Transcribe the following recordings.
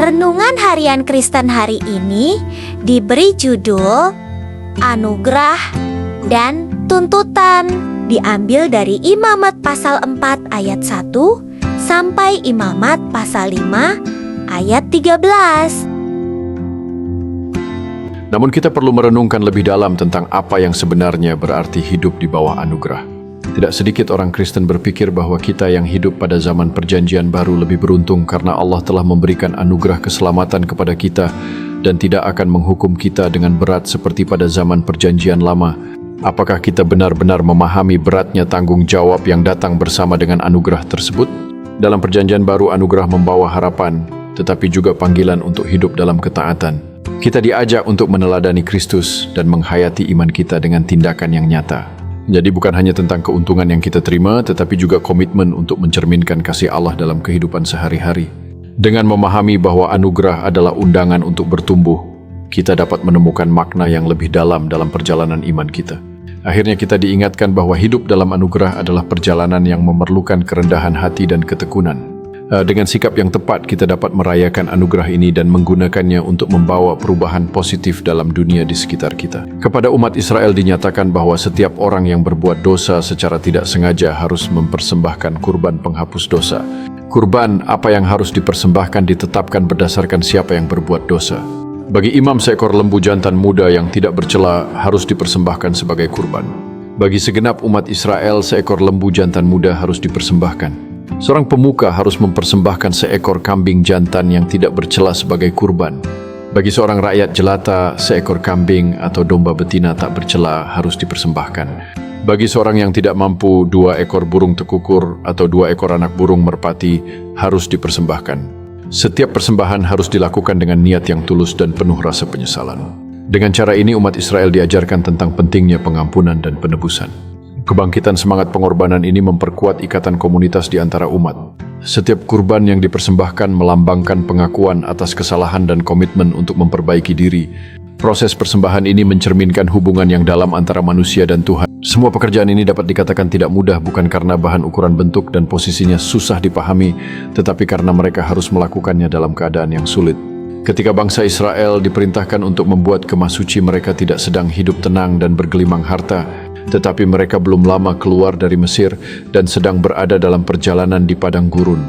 Renungan Harian Kristen hari ini diberi judul Anugerah dan Tuntutan. Diambil dari Imamat pasal 4 ayat 1 sampai Imamat pasal 5 ayat 13. Namun kita perlu merenungkan lebih dalam tentang apa yang sebenarnya berarti hidup di bawah anugerah. Tidak sedikit orang Kristen berpikir bahwa kita yang hidup pada zaman Perjanjian Baru lebih beruntung karena Allah telah memberikan anugerah keselamatan kepada kita dan tidak akan menghukum kita dengan berat seperti pada zaman Perjanjian Lama. Apakah kita benar-benar memahami beratnya tanggung jawab yang datang bersama dengan anugerah tersebut? Dalam Perjanjian Baru, anugerah membawa harapan, tetapi juga panggilan untuk hidup dalam ketaatan. Kita diajak untuk meneladani Kristus dan menghayati iman kita dengan tindakan yang nyata. Jadi bukan hanya tentang keuntungan yang kita terima, tetapi juga komitmen untuk mencerminkan kasih Allah dalam kehidupan sehari-hari. Dengan memahami bahwa anugerah adalah undangan untuk bertumbuh, kita dapat menemukan makna yang lebih dalam perjalanan iman kita. Akhirnya kita diingatkan bahwa hidup dalam anugerah adalah perjalanan yang memerlukan kerendahan hati dan ketekunan. Dengan sikap yang tepat, kita dapat merayakan anugerah ini dan menggunakannya untuk membawa perubahan positif dalam dunia di sekitar kita. Kepada umat Israel dinyatakan bahwa setiap orang yang berbuat dosa secara tidak sengaja harus mempersembahkan kurban penghapus dosa. Kurban apa yang harus dipersembahkan ditetapkan berdasarkan siapa yang berbuat dosa. Bagi imam, seekor lembu jantan muda yang tidak bercela harus dipersembahkan sebagai kurban. Bagi segenap umat Israel, seekor lembu jantan muda harus dipersembahkan. Seorang pemuka harus mempersembahkan seekor kambing jantan yang tidak bercela sebagai kurban. Bagi seorang rakyat jelata, seekor kambing atau domba betina tak bercela harus dipersembahkan. Bagi seorang yang tidak mampu, 2 ekor burung tekukur atau 2 ekor anak burung merpati harus dipersembahkan. Setiap persembahan harus dilakukan dengan niat yang tulus dan penuh rasa penyesalan. Dengan cara ini, umat Israel diajarkan tentang pentingnya pengampunan dan penebusan. Kebangkitan semangat pengorbanan ini memperkuat ikatan komunitas di antara umat. Setiap kurban yang dipersembahkan melambangkan pengakuan atas kesalahan dan komitmen untuk memperbaiki diri. Proses persembahan ini mencerminkan hubungan yang dalam antara manusia dan Tuhan. Semua pekerjaan ini dapat dikatakan tidak mudah bukan karena bahan ukuran bentuk dan posisinya susah dipahami, tetapi karena mereka harus melakukannya dalam keadaan yang sulit. Ketika bangsa Israel diperintahkan untuk membuat kemah suci, mereka tidak sedang hidup tenang dan bergelimang harta, tetapi mereka belum lama keluar dari Mesir dan sedang berada dalam perjalanan di padang gurun.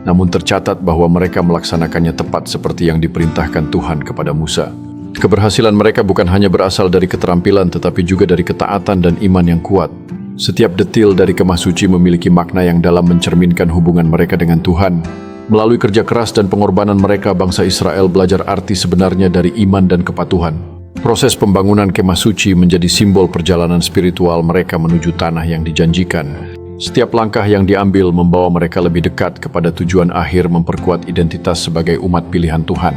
Namun tercatat bahwa mereka melaksanakannya tepat seperti yang diperintahkan Tuhan kepada Musa. Keberhasilan mereka bukan hanya berasal dari keterampilan, tetapi juga dari ketaatan dan iman yang kuat. Setiap detil dari kemah suci memiliki makna yang dalam mencerminkan hubungan mereka dengan Tuhan. Melalui kerja keras dan pengorbanan mereka, bangsa Israel belajar arti sebenarnya dari iman dan kepatuhan. Proses pembangunan kemah suci menjadi simbol perjalanan spiritual mereka menuju tanah yang dijanjikan. Setiap langkah yang diambil membawa mereka lebih dekat kepada tujuan akhir, memperkuat identitas sebagai umat pilihan Tuhan.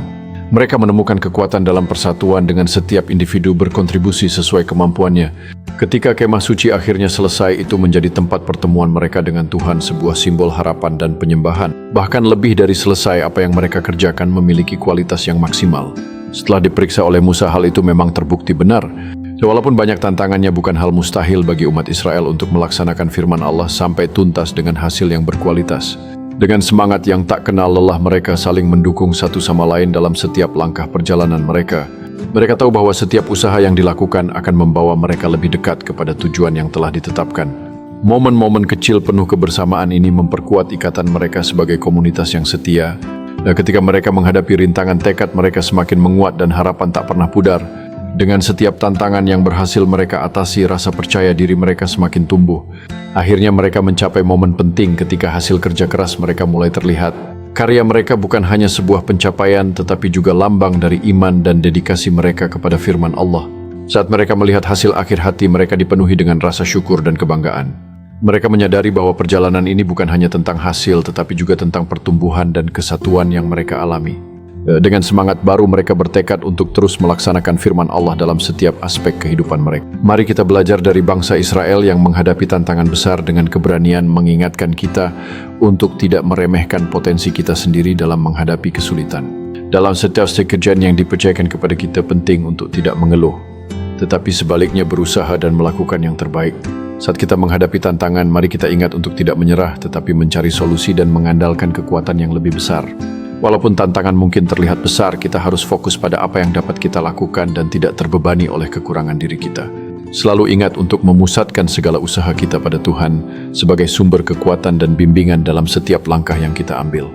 Mereka menemukan kekuatan dalam persatuan dengan setiap individu berkontribusi sesuai kemampuannya. Ketika kemah suci akhirnya selesai, itu menjadi tempat pertemuan mereka dengan Tuhan, sebuah simbol harapan dan penyembahan. Bahkan lebih dari selesai, apa yang mereka kerjakan memiliki kualitas yang maksimal. Setelah diperiksa oleh Musa, hal itu memang terbukti benar. Walaupun banyak tantangannya, bukan hal mustahil bagi umat Israel untuk melaksanakan firman Allah sampai tuntas dengan hasil yang berkualitas. Dengan semangat yang tak kenal lelah, mereka saling mendukung satu sama lain dalam setiap langkah perjalanan mereka. Mereka tahu bahwa setiap usaha yang dilakukan akan membawa mereka lebih dekat kepada tujuan yang telah ditetapkan. Momen-momen kecil penuh kebersamaan ini memperkuat ikatan mereka sebagai komunitas yang setia. Ketika mereka menghadapi rintangan, tekad mereka semakin menguat dan harapan tak pernah pudar. Dengan setiap tantangan yang berhasil mereka atasi, rasa percaya diri mereka semakin tumbuh. Akhirnya mereka mencapai momen penting ketika hasil kerja keras mereka mulai terlihat. Karya mereka bukan hanya sebuah pencapaian, tetapi juga lambang dari iman dan dedikasi mereka kepada firman Allah. Saat mereka melihat hasil akhir, hati mereka dipenuhi dengan rasa syukur dan kebanggaan. Mereka menyadari bahwa perjalanan ini bukan hanya tentang hasil, tetapi juga tentang pertumbuhan dan kesatuan yang mereka alami. Dengan semangat baru, mereka bertekad untuk terus melaksanakan firman Allah dalam setiap aspek kehidupan mereka. Mari kita belajar dari bangsa Israel yang menghadapi tantangan besar dengan keberanian, mengingatkan kita untuk tidak meremehkan potensi kita sendiri dalam menghadapi kesulitan. Dalam setiap pekerjaan yang dipercayakan kepada kita, penting untuk tidak mengeluh, tetapi sebaliknya berusaha dan melakukan yang terbaik. Saat kita menghadapi tantangan, mari kita ingat untuk tidak menyerah, tetapi mencari solusi dan mengandalkan kekuatan yang lebih besar. Walaupun tantangan mungkin terlihat besar, kita harus fokus pada apa yang dapat kita lakukan dan tidak terbebani oleh kekurangan diri kita. Selalu ingat untuk memusatkan segala usaha kita pada Tuhan sebagai sumber kekuatan dan bimbingan dalam setiap langkah yang kita ambil.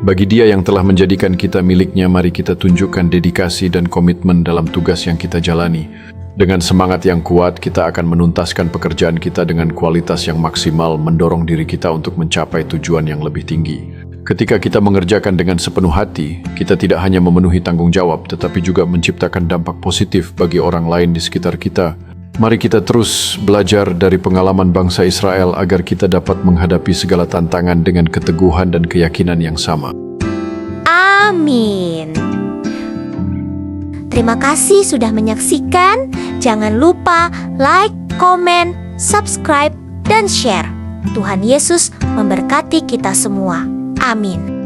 Bagi Dia yang telah menjadikan kita miliknya, mari kita tunjukkan dedikasi dan komitmen dalam tugas yang kita jalani. Dengan semangat yang kuat, kita akan menuntaskan pekerjaan kita dengan kualitas yang maksimal, mendorong diri kita untuk mencapai tujuan yang lebih tinggi. Ketika kita mengerjakan dengan sepenuh hati, kita tidak hanya memenuhi tanggung jawab, tetapi juga menciptakan dampak positif bagi orang lain di sekitar kita. Mari kita terus belajar dari pengalaman bangsa Israel agar kita dapat menghadapi segala tantangan dengan keteguhan dan keyakinan yang sama. Amin. Terima kasih sudah menyaksikan. Jangan lupa like, komen, subscribe, dan share. Tuhan Yesus memberkati kita semua. Amin.